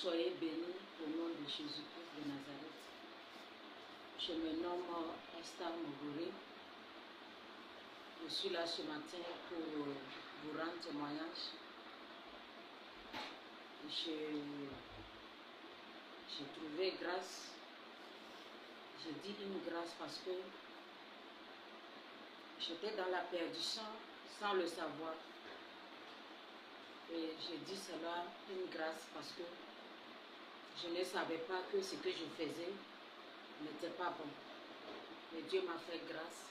Soyez bénis au nom de Jésus-Christ de Nazareth. Je me nomme Esther Mogoré. Je suis là ce matin pour vous rendre témoignage. J'ai trouvé grâce. J'ai dit une grâce parce que j'étais dans la perdition sans le savoir. Et j'ai dit cela une grâce parce que je ne savais pas que ce que je faisais n'était pas bon. Mais Dieu m'a fait grâce.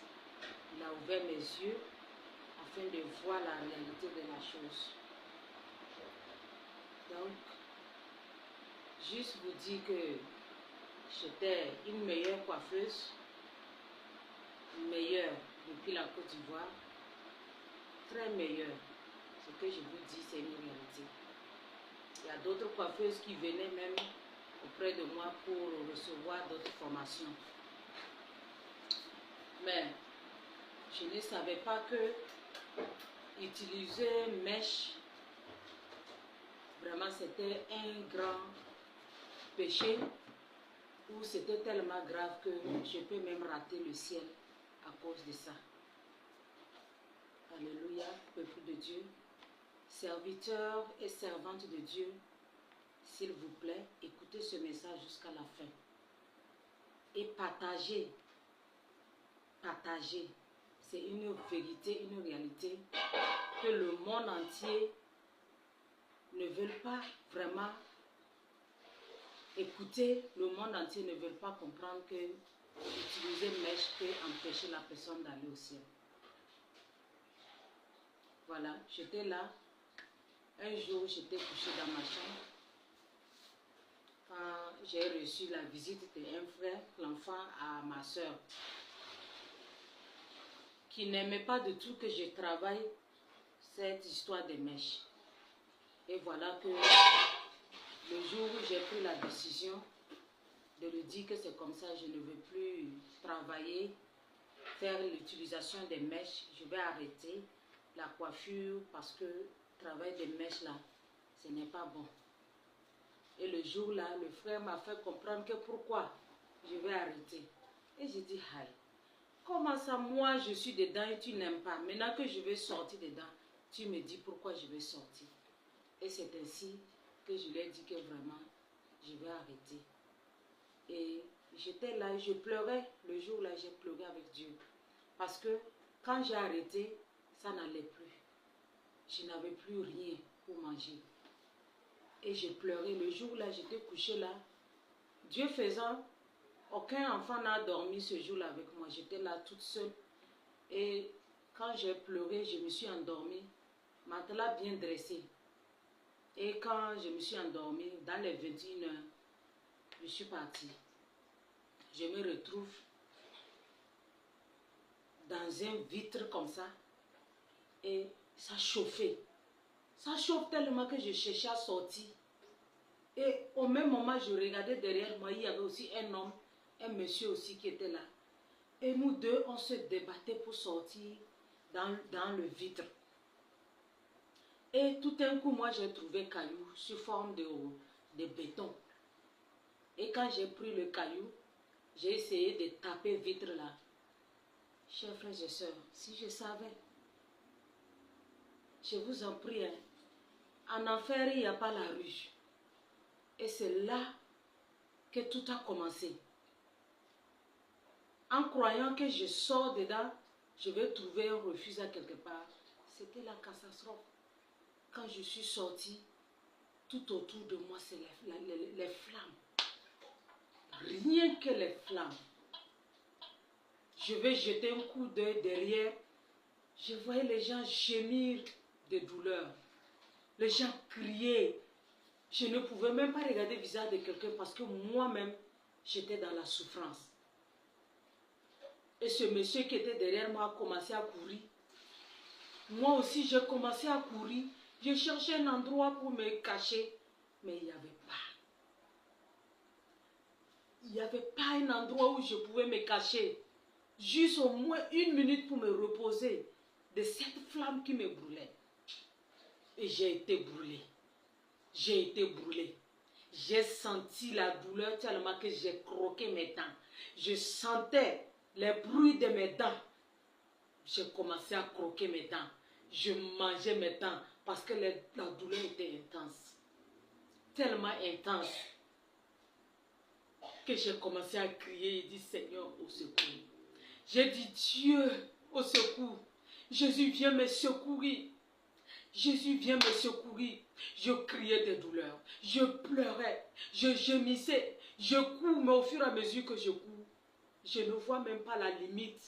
Il a ouvert mes yeux afin de voir la réalité de la chose. Donc, juste vous dire que j'étais une meilleure coiffeuse, meilleure depuis la Côte d'Ivoire, très meilleure. Ce que je vous dis, c'est une réalité. Il y a d'autres coiffeuses qui venaient même auprès de moi pour recevoir d'autres formations. Mais je ne savais pas que utiliser mèche, vraiment c'était un grand péché, ou c'était tellement grave que je peux même rater le ciel à cause de ça. Alléluia, peuple de Dieu, serviteurs et servantes de Dieu, s'il vous plaît, écoutez ce message jusqu'à la fin. Et partagez. Partagez. C'est une vérité, une réalité que le monde entier ne veut pas vraiment écouter. Le monde entier ne veut pas comprendre que utiliser mèche peut empêcher la personne d'aller au ciel. Voilà, j'étais là. Un jour, j'étais couchée dans ma chambre. Quand j'ai reçu la visite d'un frère, l'enfant à ma soeur, qui n'aimait pas du tout que je travaille cette histoire de mèche. Et voilà que le jour où j'ai pris la décision de lui dire que c'est comme ça, je ne veux plus travailler, faire l'utilisation des mèches, je vais arrêter la coiffure parce que le travail des mèches là, ce n'est pas bon. Et le jour là, le frère m'a fait comprendre que pourquoi je vais arrêter. Et j'ai dit, aïe, comment ça, moi je suis dedans et tu n'aimes pas. Maintenant que je vais sortir dedans, tu me dis pourquoi je vais sortir. Et c'est ainsi que je lui ai dit que vraiment, je vais arrêter. Et j'étais là et je pleurais. Le jour là, j'ai pleuré avec Dieu. Parce que quand j'ai arrêté, ça n'allait plus. Je n'avais plus rien pour manger. Et j'ai pleuré. Le jour là, j'étais couchée là. Dieu faisant, aucun enfant n'a dormi ce jour-là avec moi. J'étais là toute seule. Et quand j'ai pleuré, je me suis endormie. Matelas bien dressé. Et quand je me suis endormie, dans les 21 heures, je suis partie. Je me retrouve dans un vitre comme ça. Et ça chauffait. Ça chauffe tellement que je cherchais à sortir. Et au même moment, je regardais derrière moi, il y avait aussi un homme, un monsieur aussi qui était là. Et nous deux, on se débattait pour sortir dans le vitre. Et tout d'un coup, moi, j'ai trouvé caillou sous forme de béton. Et quand j'ai pris le caillou, j'ai essayé de taper vitre là. Chers frères et sœurs, si je savais, je vous en prie, hein, en enfer, il n'y a pas la rue. Et c'est là que tout a commencé. En croyant que je sors dedans, je vais trouver un refuge à quelque part. C'était la catastrophe. Quand je suis sortie, tout autour de moi, c'est les flammes. Rien que les flammes. Je vais jeter un coup d'œil derrière. Je voyais les gens gémir de douleur. Les gens criaient. Je ne pouvais même pas regarder le visage de quelqu'un parce que moi-même, j'étais dans la souffrance. Et ce monsieur qui était derrière moi a commencé à courir. Moi aussi, j'ai commencé à courir. Je cherchais un endroit pour me cacher, mais il n'y avait pas. Il n'y avait pas un endroit où je pouvais me cacher. Juste au moins 1 minute pour me reposer de cette flamme qui me brûlait. Et j'ai été brûlée. J'ai été brûlée. J'ai senti la douleur tellement que j'ai croqué mes dents. Je sentais les bruits de mes dents. J'ai commencé à croquer mes dents. Je mangeais mes dents parce que la douleur était intense. Tellement intense que j'ai commencé à crier et dire Seigneur au secours. J'ai dit Dieu au secours. Jésus viens me secourir. Jésus viens me secourir. Je criais de douleur. Je pleurais. Je gémissais. Je cours, mais au fur et à mesure que je cours, je ne vois même pas la limite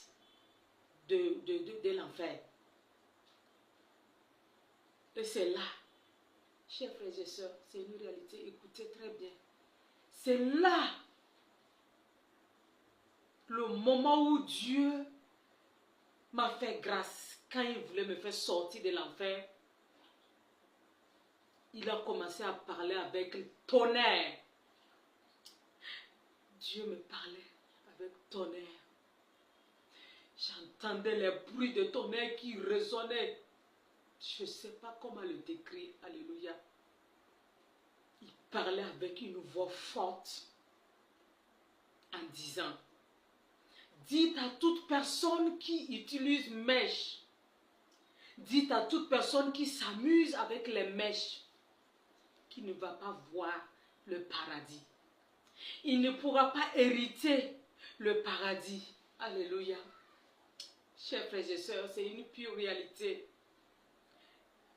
de l'enfer. Et c'est là, chers frères et sœurs, c'est une réalité, écoutez très bien. C'est là le moment où Dieu m'a fait grâce. Quand il voulait me faire sortir de l'enfer, il a commencé à parler avec le tonnerre. Dieu me parlait avec tonnerre. J'entendais les bruits de tonnerre qui résonnaient. Je ne sais pas comment le décrire. Alléluia. Il parlait avec une voix forte en disant, dites à toute personne qui utilise mèche, dites à toute personne qui s'amuse avec les mèches, qui ne va pas voir le paradis. Il ne pourra pas hériter le paradis. Alléluia. Chers frères et sœurs, c'est une pure réalité.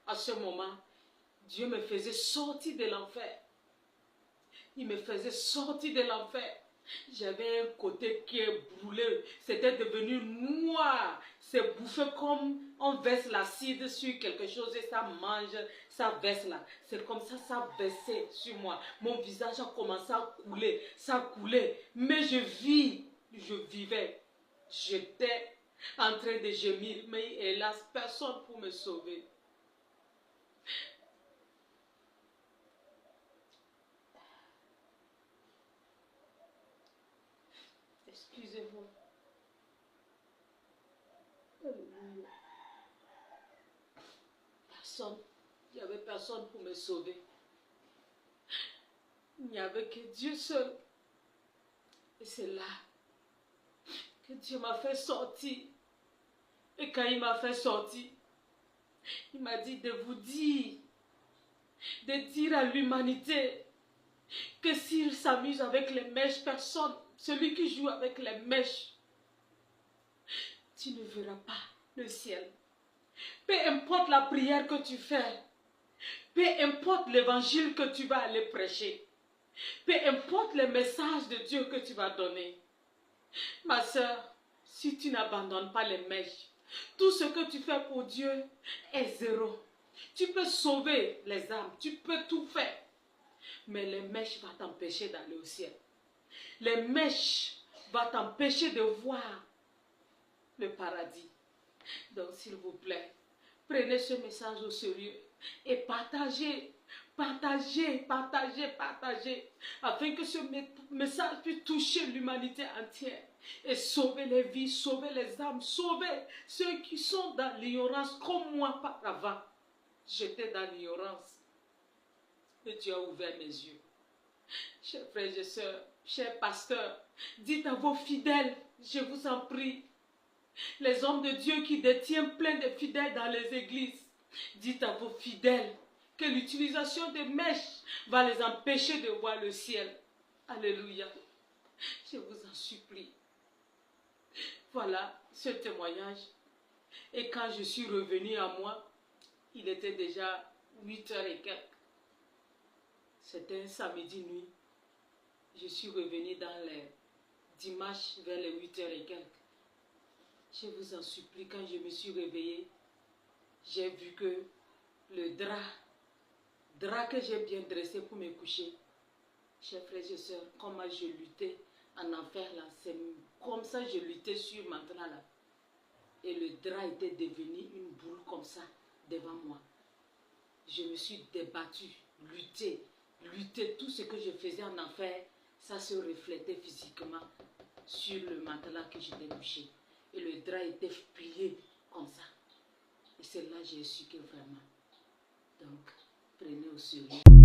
À ce moment, Dieu me faisait sortir de l'enfer. Il me faisait sortir de l'enfer. J'avais un côté qui est brûlé. C'était devenu noir. C'est bouffé comme on verse l'acide sur quelque chose et ça mange, ça verse là. C'est comme ça versait sur moi. Mon visage a commencé à couler. Ça coulait. Mais je vivais. J'étais en train de gémir. Mais hélas, personne pour me sauver. Excusez-moi. Personne. Il n'y avait personne pour me sauver. Il n'y avait que Dieu seul. Et c'est là que Dieu m'a fait sortir. Et quand il m'a fait sortir, il m'a dit de vous dire, de dire à l'humanité que s'il s'amuse avec les mèches, personne, celui qui joue avec les mèches, tu ne verras pas le ciel. Peu importe la prière que tu fais, peu importe l'évangile que tu vas aller prêcher, peu importe les messages de Dieu que tu vas donner, ma soeur, si tu n'abandonnes pas les mèches, tout ce que tu fais pour Dieu est zéro. Tu peux sauver les âmes, tu peux tout faire, mais les mèches vont t'empêcher d'aller au ciel. Les mèches vont t'empêcher de voir le paradis. Donc, s'il vous plaît, prenez ce message au sérieux et partagez, partagez, partagez, partagez, afin que ce message puisse toucher l'humanité entière et sauver les vies, sauver les âmes, sauver ceux qui sont dans l'ignorance comme moi par avant. J'étais dans l'ignorance et Dieu a ouvert mes yeux. Chers frères et sœurs, chers pasteurs, dites à vos fidèles, je vous en prie, les hommes de Dieu qui détiennent plein de fidèles dans les églises, dites à vos fidèles que l'utilisation des mèches va les empêcher de voir le ciel. Alléluia. Je vous en supplie. Voilà ce témoignage. Et quand je suis revenue à moi, il était déjà 8h et quelques. C'était un samedi nuit. Je suis revenue dans les dimanches vers les 8h et quelques. Je vous en supplie, quand je me suis réveillée, j'ai vu que le drap que j'ai bien dressé pour me coucher, chers frères et sœurs, comment je luttais en enfer là, c'est comme ça je luttais sur maintenant là. Et le drap était devenu une boule comme ça devant moi. Je me suis débattue, luttée, tout ce que je faisais en enfer, ça se reflétait physiquement sur le matelas que j'étais couché. Et le drap était plié comme ça. Et c'est là que j'ai su que vraiment. Donc, prenez au sérieux.